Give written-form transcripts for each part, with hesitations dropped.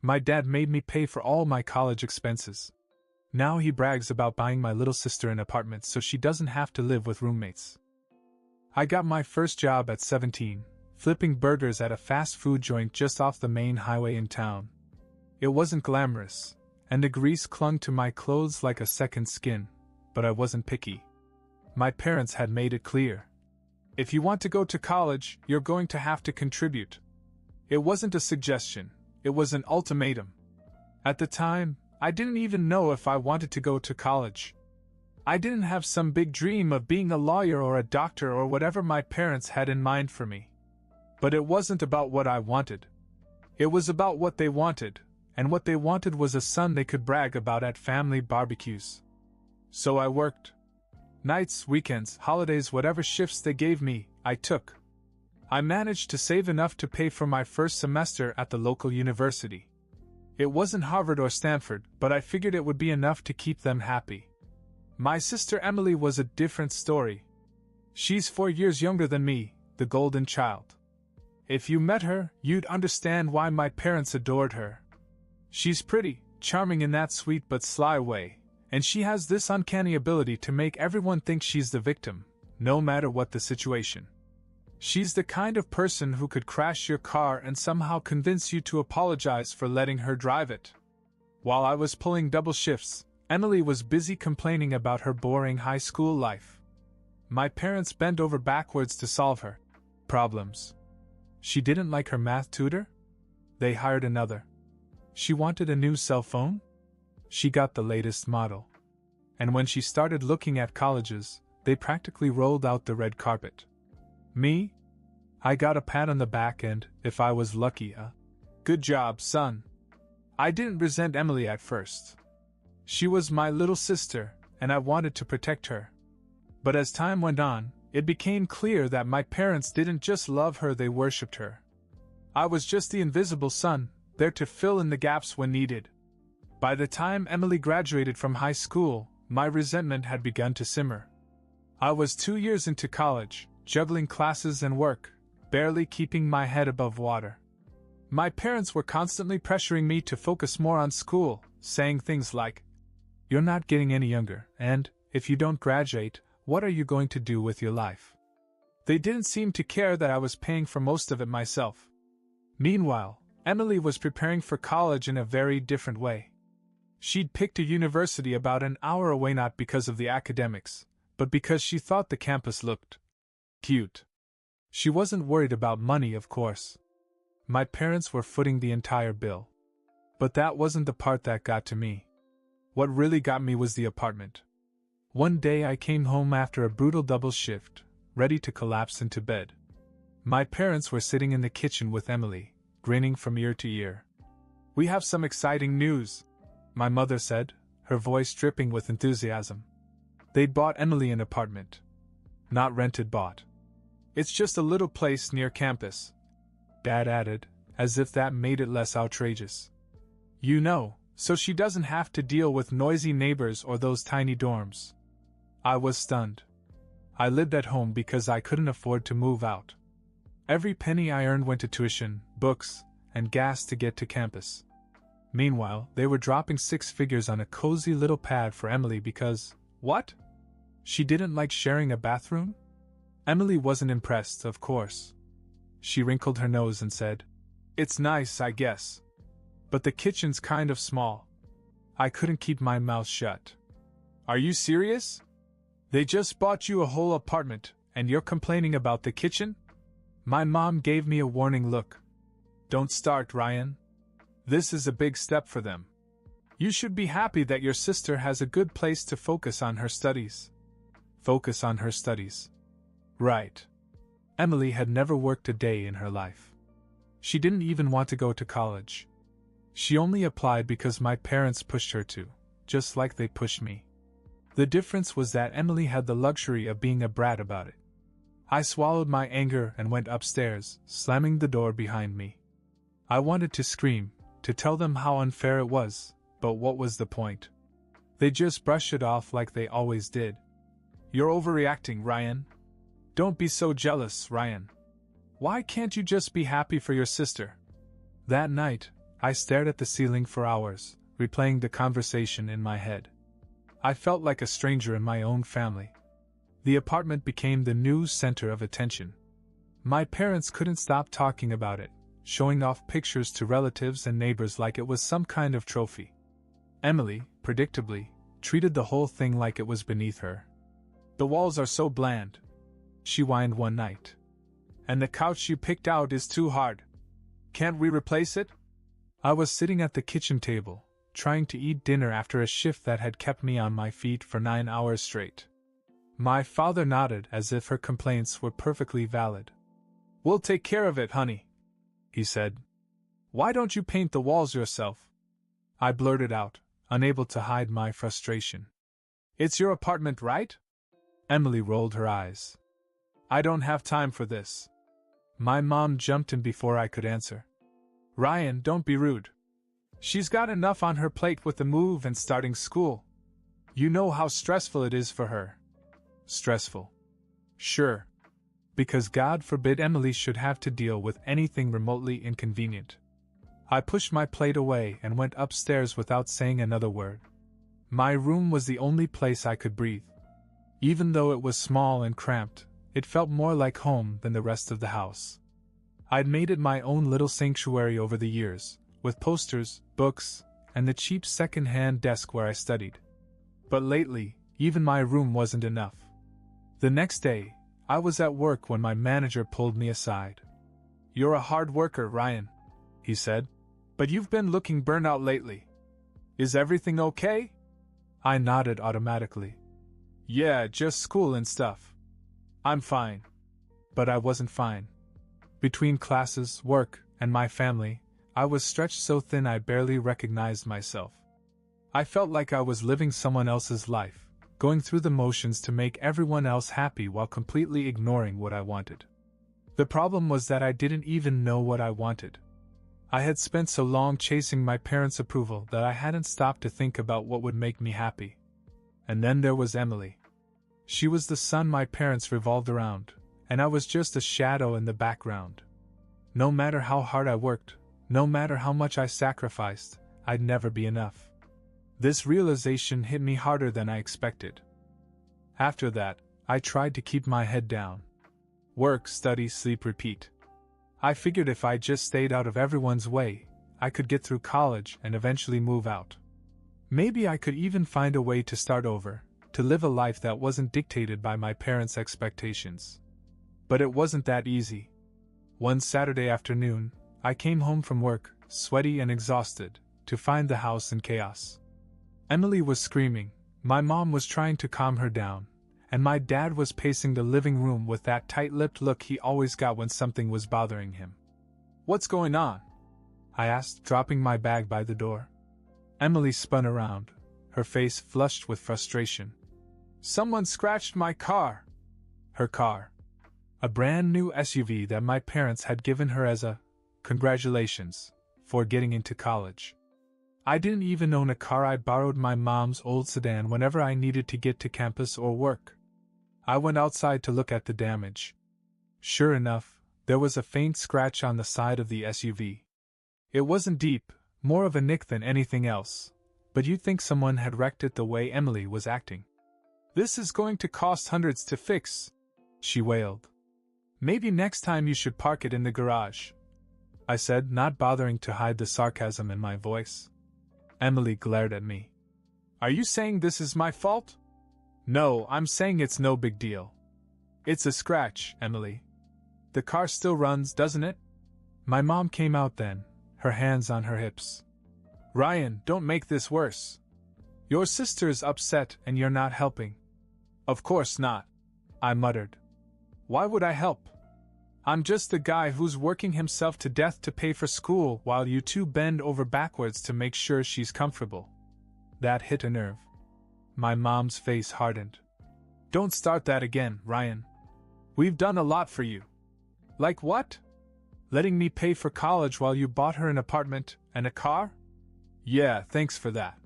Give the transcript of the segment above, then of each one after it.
My dad made me pay for all my college expenses. Now he brags about buying my little sister an apartment so she doesn't have to live with roommates. I got my first job at 17, flipping burgers at a fast food joint just off the main highway in town. It wasn't glamorous, and the grease clung to my clothes like a second skin, but I wasn't picky. My parents had made it clear. If you want to go to college, you're going to have to contribute. It wasn't a suggestion, it was an ultimatum. At the time, I didn't even know if I wanted to go to college. I didn't have some big dream of being a lawyer or a doctor or whatever my parents had in mind for me. But it wasn't about what I wanted. It was about what they wanted, and what they wanted was a son they could brag about at family barbecues. So I worked. Nights, weekends, holidays, whatever shifts they gave me, I took. I managed to save enough to pay for my first semester at the local university. It wasn't Harvard or Stanford, but I figured it would be enough to keep them happy. My sister Emily was a different story. She's 4 years younger than me, the golden child. If you met her, you'd understand why my parents adored her. She's pretty, charming in that sweet but sly way, and she has this uncanny ability to make everyone think she's the victim, no matter what the situation. She's the kind of person who could crash your car and somehow convince you to apologize for letting her drive it. While I was pulling double shifts, Emily was busy complaining about her boring high school life. My parents bent over backwards to solve her problems. She didn't like her math tutor? They hired another. She wanted a new cell phone? She got the latest model. And when she started looking at colleges, they practically rolled out the red carpet. Me? I got a pat on the back and, if I was lucky, a good job, son. I didn't resent Emily at first. She was my little sister, and I wanted to protect her. But as time went on, it became clear that my parents didn't just love her, they worshipped her. I was just the invisible son, there to fill in the gaps when needed. By the time Emily graduated from high school, my resentment had begun to simmer. I was 2 years into college, juggling classes and work, barely keeping my head above water. My parents were constantly pressuring me to focus more on school, saying things like, "You're not getting any younger, and, if you don't graduate, what are you going to do with your life?" They didn't seem to care that I was paying for most of it myself. Meanwhile, Emily was preparing for college in a very different way. She'd picked a university about an hour away not because of the academics, but because she thought the campus looked cute. She wasn't worried about money, of course. My parents were footing the entire bill. But that wasn't the part that got to me. What really got me was the apartment. One day I came home after a brutal double shift, ready to collapse into bed. My parents were sitting in the kitchen with Emily, grinning from ear to ear. "We have some exciting news," my mother said, her voice dripping with enthusiasm. They'd bought Emily an apartment. Not rented, bought. "It's just a little place near campus," Dad added, as if that made it less outrageous. "You know, so she doesn't have to deal with noisy neighbors or those tiny dorms." I was stunned. I lived at home because I couldn't afford to move out. Every penny I earned went to tuition, books, and gas to get to campus. Meanwhile, they were dropping 6 figures on a cozy little pad for Emily because, what? She didn't like sharing a bathroom? Emily wasn't impressed, of course. She wrinkled her nose and said, "It's nice, I guess. But the kitchen's kind of small." I couldn't keep my mouth shut. "Are you serious? They just bought you a whole apartment, and you're complaining about the kitchen?" My mom gave me a warning look. "Don't start, Ryan. This is a big step for them. You should be happy that your sister has a good place to focus on her studies." Focus on her studies. Right. Emily had never worked a day in her life. She didn't even want to go to college. She only applied because my parents pushed her to, just like they pushed me. The difference was that Emily had the luxury of being a brat about it. I swallowed my anger and went upstairs, slamming the door behind me. I wanted to scream, to tell them how unfair it was, but what was the point? They just brushed it off like they always did. "You're overreacting, Ryan. Don't be so jealous, Ryan. Why can't you just be happy for your sister?" That night, I stared at the ceiling for hours, replaying the conversation in my head. I felt like a stranger in my own family. The apartment became the new center of attention. My parents couldn't stop talking about it, showing off pictures to relatives and neighbors like it was some kind of trophy. Emily, predictably, treated the whole thing like it was beneath her. "The walls are so bland," she whined one night. "And the couch you picked out is too hard. Can't we replace it?" I was sitting at the kitchen table, trying to eat dinner after a shift that had kept me on my feet for 9 hours straight. My father nodded as if her complaints were perfectly valid. "We'll take care of it, honey," he said. "Why don't you paint the walls yourself?" I blurted out, unable to hide my frustration. "It's your apartment, right?" Emily rolled her eyes. "I don't have time for this." My mom jumped in before I could answer. "Ryan, don't be rude. She's got enough on her plate with the move and starting school. You know how stressful it is for her." "Stressful?" "Sure. Because God forbid Emily should have to deal with anything remotely inconvenient." I pushed my plate away and went upstairs without saying another word. My room was the only place I could breathe. Even though it was small and cramped, it felt more like home than the rest of the house. I'd made it my own little sanctuary over the years, with posters, books, and the cheap second-hand desk where I studied. But lately, even my room wasn't enough. The next day, I was at work when my manager pulled me aside. "You're a hard worker, Ryan," he said, "but you've been looking burnt out lately. Is everything okay?" I nodded automatically. "Yeah, just school and stuff. I'm fine." But I wasn't fine. Between classes, work, and my family, I was stretched so thin I barely recognized myself. I felt like I was living someone else's life, going through the motions to make everyone else happy while completely ignoring what I wanted. The problem was that I didn't even know what I wanted. I had spent so long chasing my parents' approval that I hadn't stopped to think about what would make me happy. And then there was Emily. She was the sun my parents revolved around, and I was just a shadow in the background. No matter how hard I worked, no matter how much I sacrificed, I'd never be enough. This realization hit me harder than I expected. After that, I tried to keep my head down. Work, study, sleep, repeat. I figured if I just stayed out of everyone's way, I could get through college and eventually move out. Maybe I could even find a way to start over, to live a life that wasn't dictated by my parents' expectations. But it wasn't that easy. One Saturday afternoon, I came home from work, sweaty and exhausted, to find the house in chaos. Emily was screaming, my mom was trying to calm her down, and my dad was pacing the living room with that tight-lipped look he always got when something was bothering him. "What's going on?" I asked, dropping my bag by the door. Emily spun around, her face flushed with frustration. "Someone scratched my car." Her car. A brand new SUV that my parents had given her as a congratulations for getting into college. I didn't even own a car. I borrowed my mom's old sedan whenever I needed to get to campus or work. I went outside to look at the damage. Sure enough, there was a faint scratch on the side of the SUV. It wasn't deep, more of a nick than anything else, but you'd think someone had wrecked it the way Emily was acting. "This is going to cost hundreds to fix," she wailed. "Maybe next time you should park it in the garage," I said, not bothering to hide the sarcasm in my voice. Emily glared at me. "Are you saying this is my fault?" "No, I'm saying it's no big deal. It's a scratch, Emily. The car still runs, doesn't it?" My mom came out then, her hands on her hips. "Ryan, don't make this worse. Your sister's upset and you're not helping." "Of course not," I muttered. "Why would I help? I'm just the guy who's working himself to death to pay for school while you two bend over backwards to make sure she's comfortable." That hit a nerve. My mom's face hardened. "Don't start that again, Ryan. We've done a lot for you." "Like what? Letting me pay for college while you bought her an apartment and a car?" "Yeah, thanks for that."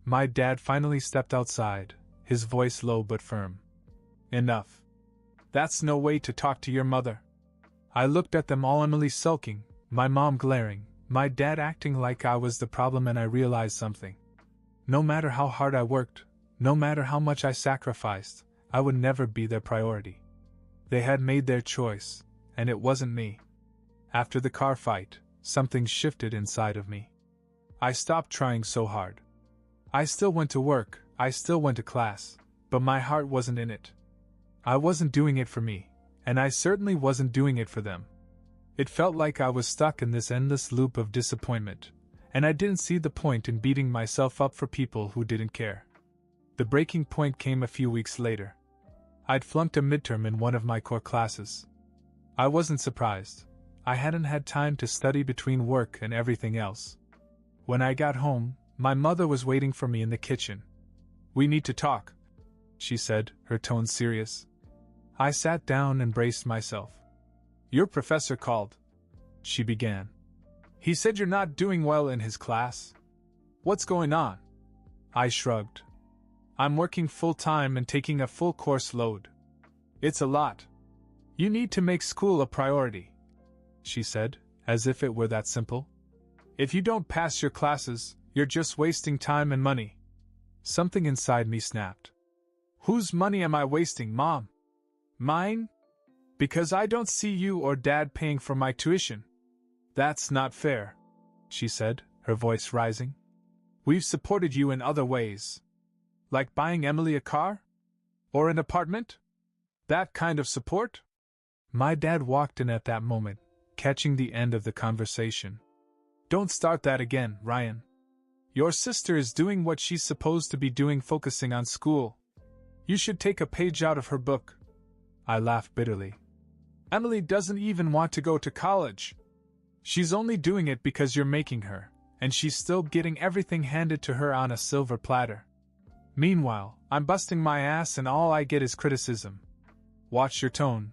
My dad finally stepped outside, his voice low but firm. "Enough. That's no way to talk to your mother." I looked at them all, Emily sulking, my mom glaring, My dad acting like I was the problem, and I realized something. No matter how hard I worked, no matter how much I sacrificed, I would never be their priority. They had made their choice, and it wasn't me. After the car fight, something shifted inside of me. I stopped trying so hard. I still went to work, I still went to class, but my heart wasn't in it. I wasn't doing it for me, and I certainly wasn't doing it for them. It felt like I was stuck in this endless loop of disappointment, and I didn't see the point in beating myself up for people who didn't care. The breaking point came a few weeks later. I'd flunked a midterm in one of my core classes. I wasn't surprised. I hadn't had time to study between work and everything else. When I got home, my mother was waiting for me in the kitchen. "We need to talk," she said, her tone serious. I sat down and braced myself. "Your professor called," she began. "He said you're not doing well in his class. What's going on?" I shrugged. "I'm working full-time and taking a full course load. It's a lot. You need to make school a priority," she said, as if it were that simple. "If you don't pass your classes, you're just wasting time and money." Something inside me snapped. "Whose money am I wasting, Mom? Mine? Because I don't see you or Dad paying for my tuition." "That's not fair," she said, her voice rising. "We've supported you in other ways. Like buying Emily a car? Or an apartment? That kind of support?" My dad walked in at that moment, catching the end of the conversation. "Don't start that again, Ryan. Your sister is doing what she's supposed to be doing, focusing on school. You should take a page out of her book." I laughed bitterly. "Emily doesn't even want to go to college. She's only doing it because you're making her, and she's still getting everything handed to her on a silver platter. Meanwhile, I'm busting my ass and all I get is criticism." "Watch your tone,"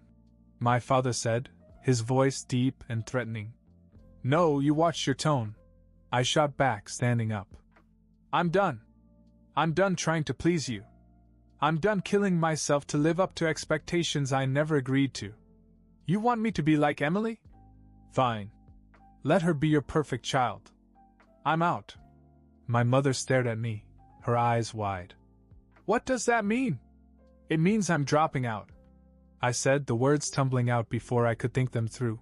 my father said, his voice deep and threatening. "No, you watch your tone," I shot back, standing up. "I'm done. I'm done trying to please you. I'm done killing myself to live up to expectations I never agreed to. You want me to be like Emily? Fine. Let her be your perfect child. I'm out." My mother stared at me, her eyes wide. "What does that mean?" "It means I'm dropping out," I said, the words tumbling out before I could think them through.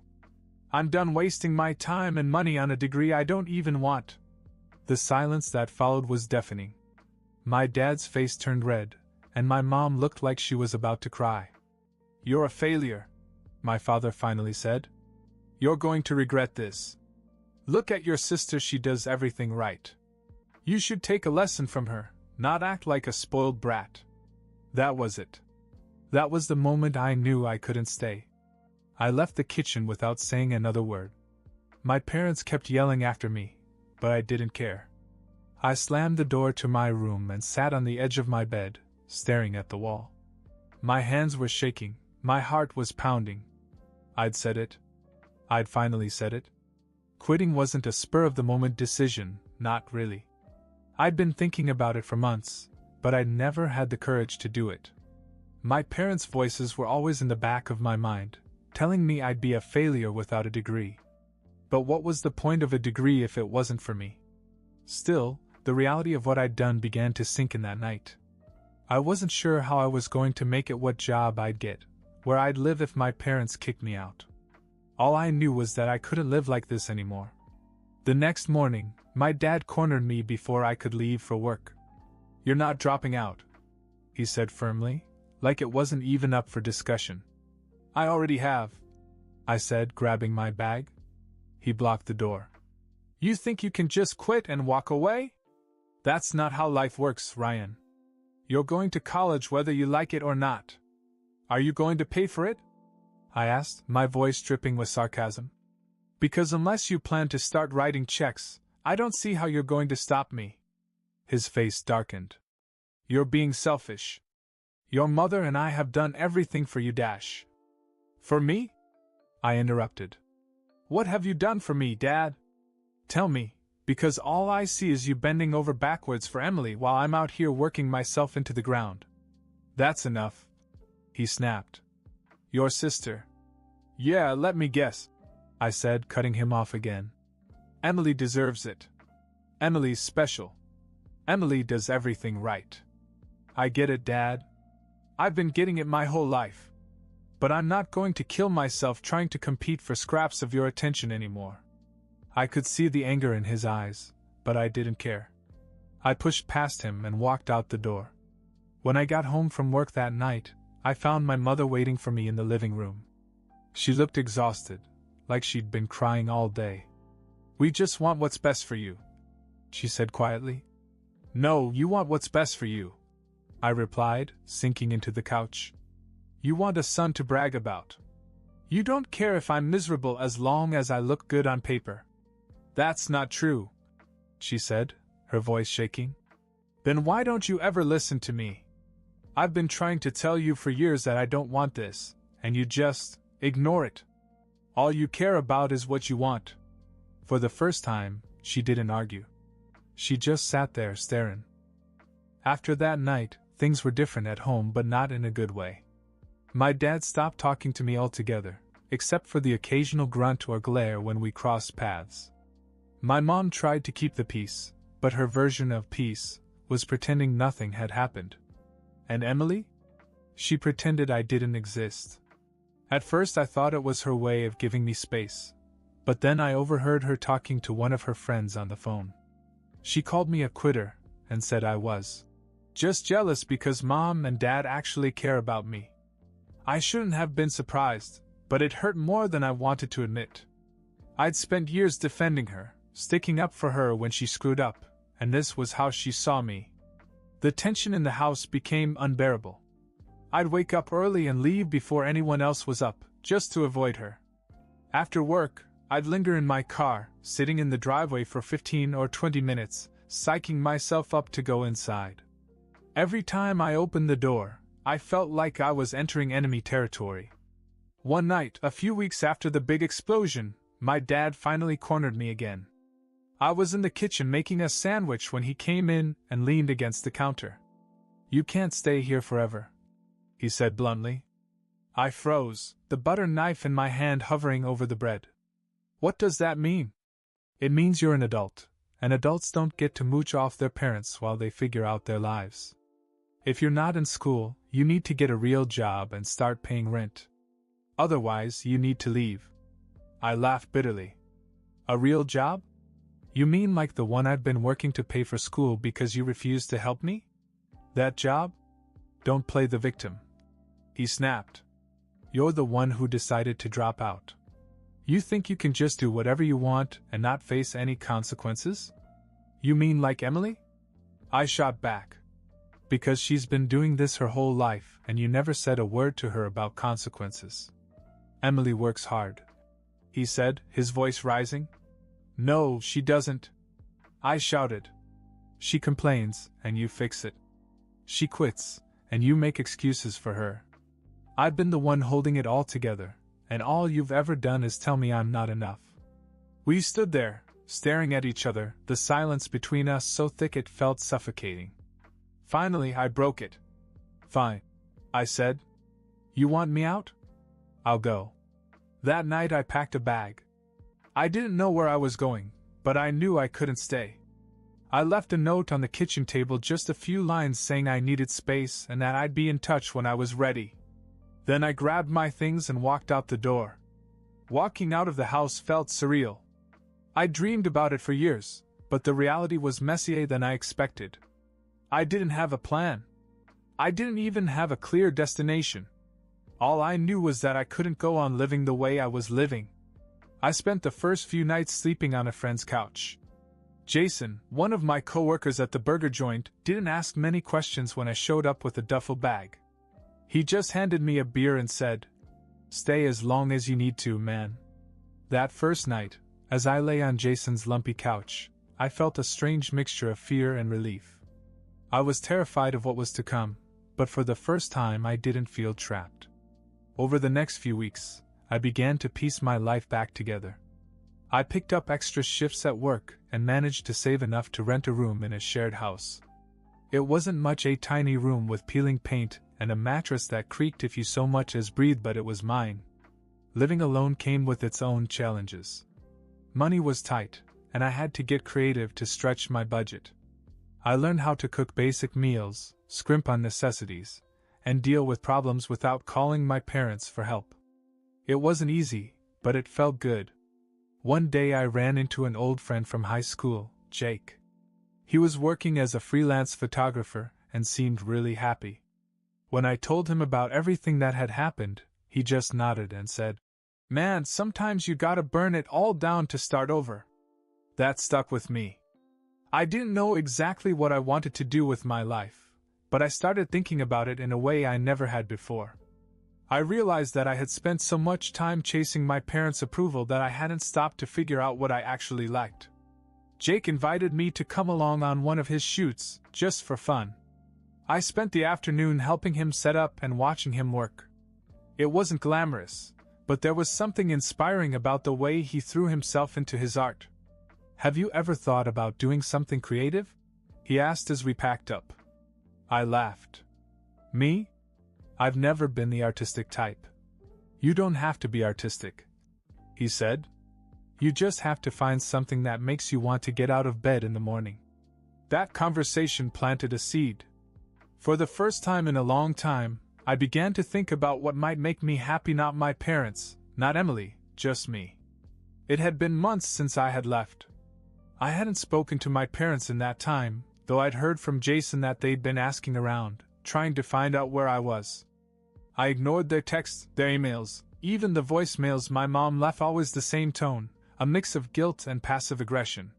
"I'm done wasting my time and money on a degree I don't even want." The silence that followed was deafening. My dad's face turned red, and my mom looked like she was about to cry. "You're a failure," my father finally said. "You're going to regret this. Look at your sister, she does everything right. You should take a lesson from her, not act like a spoiled brat." That was it. That was the moment I knew I couldn't stay. I left the kitchen without saying another word. My parents kept yelling after me, but I didn't care. I slammed the door to my room and sat on the edge of my bed, staring at the wall. My hands were shaking, my heart was pounding. I'd said it. I'd finally said it. Quitting wasn't a spur-of-the-moment decision, not really. I'd been thinking about it for months, but I'd never had the courage to do it. My parents' voices were always in the back of my mind, telling me I'd be a failure without a degree. But what was the point of a degree if it wasn't for me? Still, the reality of what I'd done began to sink in that night. I wasn't sure how I was going to make it, what job I'd get, where I'd live if my parents kicked me out. All I knew was that I couldn't live like this anymore. The next morning, my dad cornered me before I could leave for work. "You're not dropping out," he said firmly, like it wasn't even up for discussion. "I already have," I said, grabbing my bag. He blocked the door. "You think you can just quit and walk away? That's not how life works, Ryan. You're going to college whether you like it or not. Are you going to pay for it?" I asked, my voice dripping with sarcasm. "Because unless you plan to start writing checks, I don't see how you're going to stop me." His face darkened. "You're being selfish. Your mother and I have done everything for you, Dash." "For me?" I interrupted. "What have you done for me, Dad? Tell me, because all I see is you bending over backwards for Emily while I'm out here working myself into the ground." "That's enough," he snapped. "Your sister." "Yeah, let me guess," I said, cutting him off again. Emily deserves it. Emily's special. Emily does everything right. I get it, Dad. I've been getting it my whole life. But I'm not going to kill myself trying to compete for scraps of your attention anymore. I could see the anger in his eyes, but I didn't care. I pushed past him and walked out the door. When I got home from work that night, I found my mother waiting for me in the living room. She looked exhausted, like she'd been crying all day. "We just want what's best for you," she said quietly. "No, you want what's best for you," I replied, sinking into the couch. "You want a son to brag about. You don't care if I'm miserable as long as I look good on paper." "That's not true," she said, her voice shaking. "Then why don't you ever listen to me? I've been trying to tell you for years that I don't want this, and you just ignore it. All you care about is what you want." For the first time, she didn't argue. She just sat there staring. After that night, things were different at home, but not in a good way. My dad stopped talking to me altogether, except for the occasional grunt or glare when we crossed paths. My mom tried to keep the peace, but her version of peace was pretending nothing had happened. And Emily? She pretended I didn't exist. At first I thought it was her way of giving me space, but then I overheard her talking to one of her friends on the phone. She called me a quitter and said I was just jealous because Mom and Dad actually care about me. I shouldn't have been surprised, but it hurt more than I wanted to admit. I'd spent years defending her, sticking up for her when she screwed up, and this was how she saw me. The tension in the house became unbearable. I'd wake up early and leave before anyone else was up, just to avoid her. After work, I'd linger in my car, sitting in the driveway for 15 or 20 minutes, psyching myself up to go inside. Every time I opened the door, I felt like I was entering enemy territory. One night, a few weeks after the big explosion, my dad finally cornered me again. I was in the kitchen making a sandwich when he came in and leaned against the counter. "You can't stay here forever," he said bluntly. I froze, the butter knife in my hand hovering over the bread. "What does that mean?" "It means you're an adult, and adults don't get to mooch off their parents while they figure out their lives. If you're not in school, you need to get a real job and start paying rent. Otherwise, you need to leave." I laughed bitterly. "A real job? You mean like the one I've been working to pay for school because you refused to help me? That job? Don't play the victim," he snapped. "You're the one who decided to drop out. You think you can just do whatever you want and not face any consequences? You mean like Emily?" I shot back. "Because she's been doing this her whole life and you never said a word to her about consequences." "Emily works hard," he said, his voice rising. "No, she doesn't," I shouted. "She complains, and you fix it. She quits, and you make excuses for her. I've been the one holding it all together, and all you've ever done is tell me I'm not enough." We stood there, staring at each other, the silence between us so thick it felt suffocating. Finally, I broke it. "Fine," I said. "You want me out? I'll go." That night I packed a bag. I didn't know where I was going, but I knew I couldn't stay. I left a note on the kitchen table, just a few lines saying I needed space and that I'd be in touch when I was ready. Then I grabbed my things and walked out the door. Walking out of the house felt surreal. I dreamed about it for years, but the reality was messier than I expected. I didn't have a plan. I didn't even have a clear destination. All I knew was that I couldn't go on living the way I was living. I spent the first few nights sleeping on a friend's couch. Jason, one of my coworkers at the burger joint, didn't ask many questions when I showed up with a duffel bag. He just handed me a beer and said, "Stay as long as you need to, man." That first night, as I lay on Jason's lumpy couch, I felt a strange mixture of fear and relief. I was terrified of what was to come, but for the first time I didn't feel trapped. Over the next few weeks, I began to piece my life back together. I picked up extra shifts at work and managed to save enough to rent a room in a shared house. It wasn't much, a tiny room with peeling paint and a mattress that creaked if you so much as breathed, but it was mine. Living alone came with its own challenges. Money was tight, and I had to get creative to stretch my budget. I learned how to cook basic meals, scrimp on necessities, and deal with problems without calling my parents for help. It wasn't easy, but it felt good. One day I ran into an old friend from high school, Jake. He was working as a freelance photographer and seemed really happy. When I told him about everything that had happened, he just nodded and said, "Man, sometimes you gotta burn it all down to start over." That stuck with me. I didn't know exactly what I wanted to do with my life, but I started thinking about it in a way I never had before. I realized that I had spent so much time chasing my parents' approval that I hadn't stopped to figure out what I actually liked. Jake invited me to come along on one of his shoots, just for fun. I spent the afternoon helping him set up and watching him work. It wasn't glamorous, but there was something inspiring about the way he threw himself into his art. "Have you ever thought about doing something creative?" he asked as we packed up. I laughed. "Me? I've never been the artistic type." "You don't have to be artistic," he said. "You just have to find something that makes you want to get out of bed in the morning." That conversation planted a seed. For the first time in a long time, I began to think about what might make me happy, not my parents, not Emily, just me. It had been months since I had left. I hadn't spoken to my parents in that time, though I'd heard from Jason that they'd been asking around, trying to find out where I was. I ignored their texts, their emails, even the voicemails my mom left, always the same tone, a mix of guilt and passive aggression.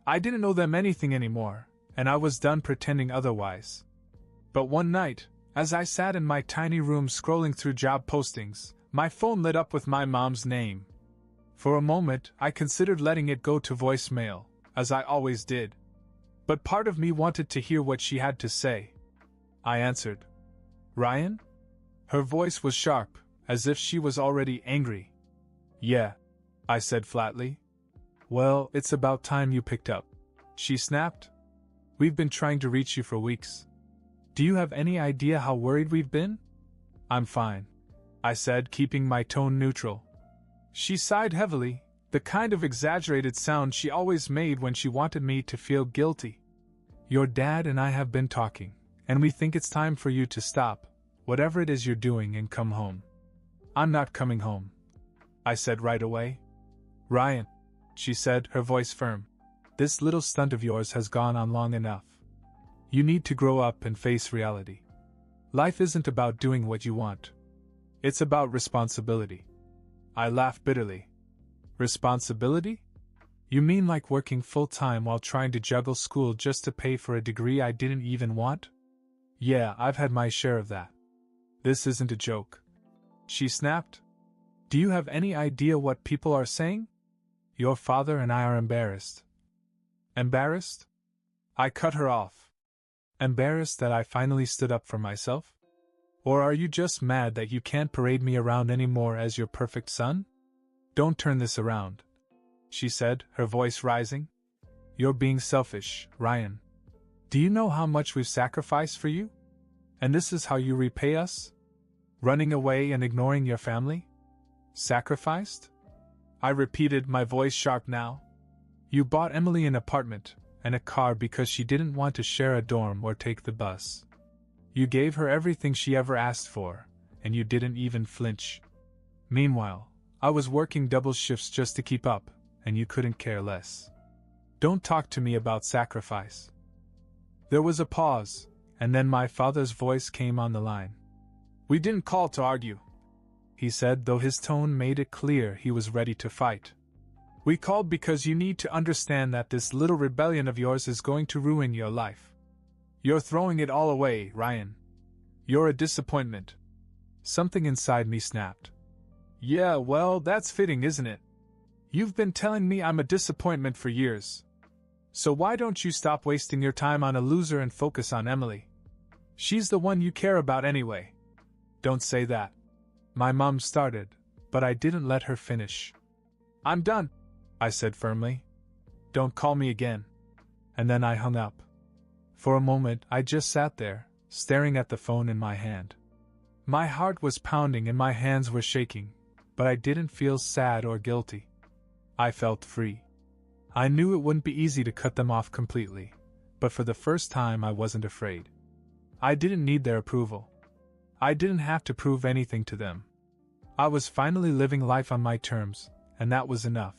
I didn't owe them anything anymore, and I was done pretending otherwise. But one night, as I sat in my tiny room scrolling through job postings, my phone lit up with my mom's name. For a moment, I considered letting it go to voicemail, as I always did. But part of me wanted to hear what she had to say. I answered. "Ryan?" Her voice was sharp, as if she was already angry. "Yeah," I said flatly. "Well, it's about time you picked up," she snapped. "We've been trying to reach you for weeks. Do you have any idea how worried we've been?" "I'm fine," I said, keeping my tone neutral. She sighed heavily, the kind of exaggerated sound she always made when she wanted me to feel guilty. "Your dad and I have been talking, and we think it's time for you to stop whatever it is you're doing and come home." "I'm not coming home," I said right away. "Ryan," she said, her voice firm, "this little stunt of yours has gone on long enough. You need to grow up and face reality. Life isn't about doing what you want. It's about responsibility." I laughed bitterly. "Responsibility? You mean like working full-time while trying to juggle school just to pay for a degree I didn't even want?" "Yeah, I've had my share of that. This isn't a joke," she snapped. "Do you have any idea what people are saying? Your father and I are embarrassed." "Embarrassed?" I cut her off. "Embarrassed that I finally stood up for myself? Or are you just mad that you can't parade me around anymore as your perfect son?" "Don't turn this around," she said, her voice rising. "You're being selfish, Ryan. Do you know how much we've sacrificed for you? And this is how you repay us? Running away and ignoring your family? Sacrificed?" I repeated, my voice sharp now. "You bought Emily an apartment and a car because she didn't want to share a dorm or take the bus. You gave her everything she ever asked for, and you didn't even flinch. Meanwhile, I was working double shifts just to keep up, and you couldn't care less. Don't talk to me about sacrifice." There was a pause, and then my father's voice came on the line. "We didn't call to argue," he said, though his tone made it clear he was ready to fight. "We called because you need to understand that this little rebellion of yours is going to ruin your life. You're throwing it all away, Ryan. You're a disappointment." Something inside me snapped. "Yeah, well, that's fitting, isn't it? You've been telling me I'm a disappointment for years. So why don't you stop wasting your time on a loser and focus on Emily? She's the one you care about anyway." "Don't say that." My mom started, but I didn't let her finish. "I'm done," I said firmly. "Don't call me again." And then I hung up. For a moment I just sat there, staring at the phone in my hand. My heart was pounding and my hands were shaking, but I didn't feel sad or guilty. I felt free. I knew it wouldn't be easy to cut them off completely, but for the first time I wasn't afraid. I didn't need their approval. I didn't have to prove anything to them. I was finally living life on my terms, and that was enough.